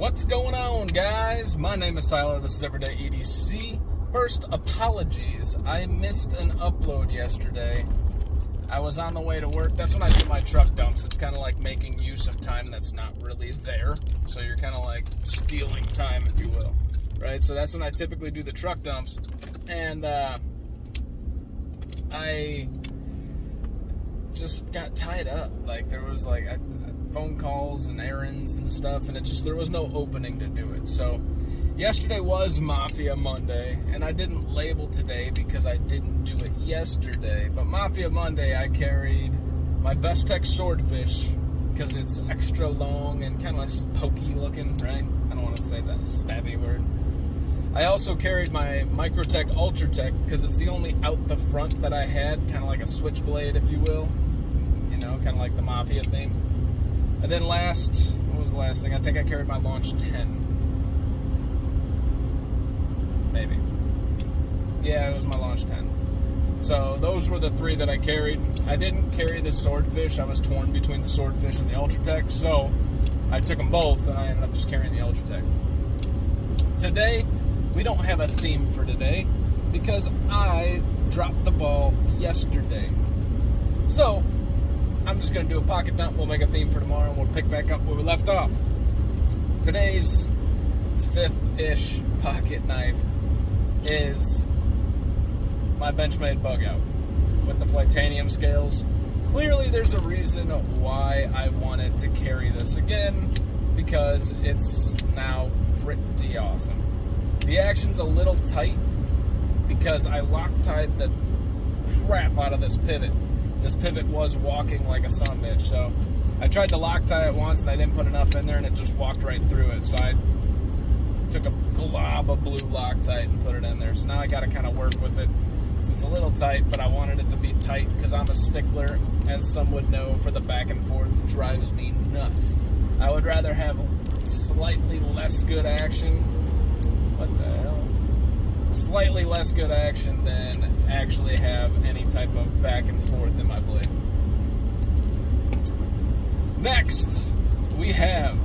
What's going on, guys? My name is Tyler. This is Everyday EDC. First, apologies. I missed an upload yesterday. I was on the way to work. That's when I do my truck dumps. It's kind of like making use of time that's not really there. So you're kind of like stealing time, if you will. Right? So that's when I typically do the truck dumps. And I just got tied up. Like, there was like phone calls and errands and stuff, and there was no opening to do it. So yesterday was Mafia Monday, and I didn't label today because I didn't do it yesterday. But Mafia Monday, I carried my Best Tech Swordfish because it's extra long and kind of like pokey looking, right? I don't want to say that stabby word. I also carried my Microtech Ultratech because it's the only out the front that I had, kind of like a switchblade, if you will. You know, kind of like the Mafia theme. And then what was the last thing? I think I carried my Launch 10. Maybe. Yeah, it was my Launch 10. So those were the three that I carried. I didn't carry the Swordfish. I was torn between the Swordfish and the Ultratech. So I took them both, and I ended up just carrying the Ultratech. Today, we don't have a theme for today because I dropped the ball yesterday. So I'm just going to do a pocket dump. We'll make a theme for tomorrow, and we'll pick back up where we left off. Today's fifth-ish pocket knife is my Benchmade Bugout with the Flightanium scales. Clearly, there's a reason why I wanted to carry this again, because it's now pretty awesome. The action's a little tight because I Loctite the crap out of this pivot. This pivot was walking like a sumbitch, so I tried to Loctite it once and I didn't put enough in there and it just walked right through it. So I took a glob of blue Loctite and put it in there. So now I got to kind of work with it because it's a little tight, but I wanted it to be tight because I'm a stickler, as some would know, for the back and forth. It drives me nuts. I would rather have slightly less good action. What the hell? Slightly less good action than actually have any type of back and forth in my blade. Next, we have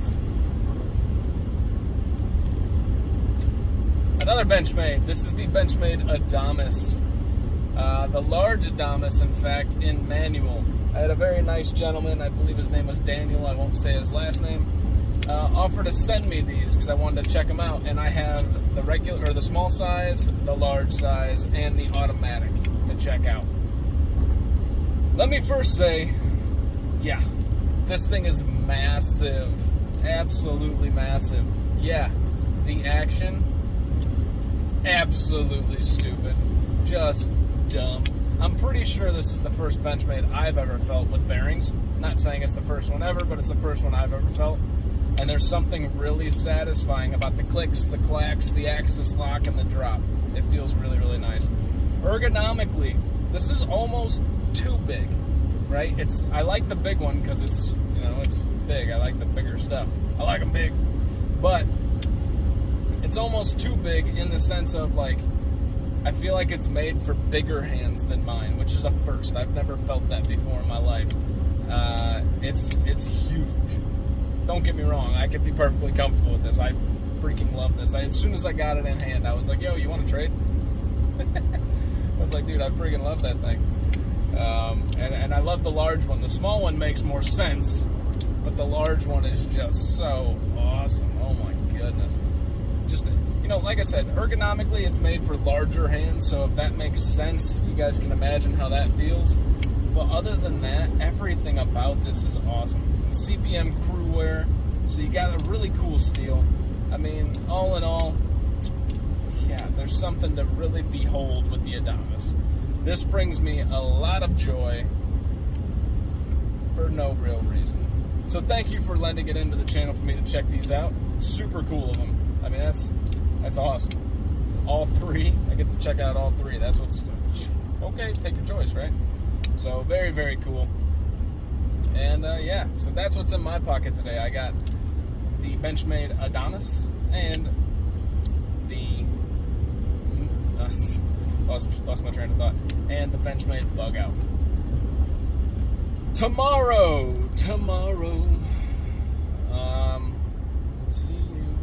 another Benchmade. This is the Benchmade Adamas. The large Adamas, in fact, in manual. I had a very nice gentleman, I believe his name was Daniel, I won't say his last name, offer to send me these because I wanted to check them out, and I have the regular, or the small size, the large size, and the automatic to check out. Let me first say, yeah, this thing is massive, absolutely massive. Yeah, the action, absolutely stupid, just dumb. I'm pretty sure this is the first Benchmade I've ever felt with bearings. Not saying it's the first one ever, but it's the first one I've ever felt. And there's something really satisfying about the clicks, the clacks, the axis lock, and the drop. It feels really, really nice. Ergonomically, this is almost too big, right? I like the big one because it's big. I like the bigger stuff. I like them big. But it's almost too big in the sense of, like, I feel like it's made for bigger hands than mine, which is a first. I've never felt that before in my life. It's huge. Don't get me wrong, I could be perfectly comfortable with this. I freaking love this. As soon as I got it in hand, I was like, yo, you want to trade? I was like, dude, I freaking love that thing. And I love the large one. The small one makes more sense, but the large one is just so awesome. Oh my goodness. Just, like I said, ergonomically, it's made for larger hands, so if that makes sense, you guys can imagine how that feels. But other than that, everything about this is awesome. CPM crew wear, so you got a really cool steel. I mean, all in all, yeah, there's something to really behold with the Adamas. This brings me a lot of joy for no real reason. So thank you for lending it into the channel for me to check these out. Super cool of them. I mean, that's awesome. All three, I get to check out all three. That's what's okay. Take your choice, right? So very, very cool. And yeah, so that's what's in my pocket today. I got the Benchmade Adamas and the lost my train of thought, and the Benchmade Bugout. Tomorrow, see you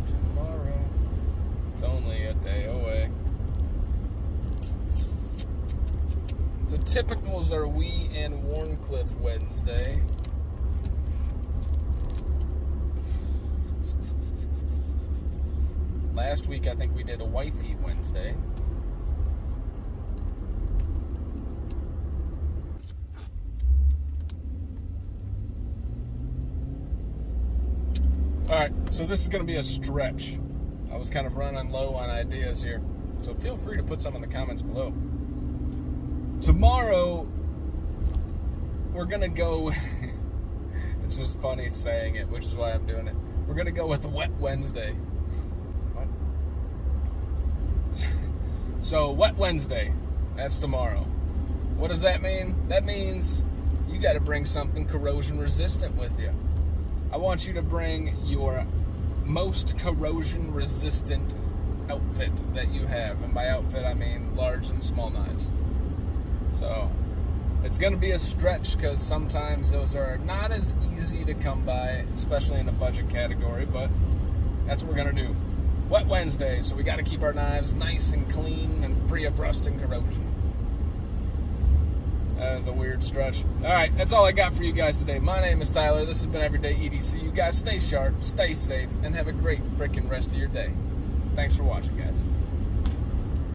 typicals are we in Warncliffe Wednesday? Last week, I think we did a wifey Wednesday. Alright, so this is going to be a stretch. I was kind of running low on ideas here. So feel free to put some in the comments below. Tomorrow, we're going to go... It's just funny saying it, which is why I'm doing it. We're going to go with a Wet Wednesday. What? So, Wet Wednesday. That's tomorrow. What does that mean? That means you got to bring something corrosion resistant with you. I want you to bring your most corrosion resistant outfit that you have. And by outfit, I mean large and small knives. So, it's going to be a stretch because sometimes those are not as easy to come by, especially in the budget category, but that's what we're going to do. Wet Wednesday, so we got to keep our knives nice and clean and free of rust and corrosion. That was a weird stretch. Alright, that's all I got for you guys today. My name is Tyler. This has been Everyday EDC. You guys stay sharp, stay safe, and have a great freaking rest of your day. Thanks for watching, guys.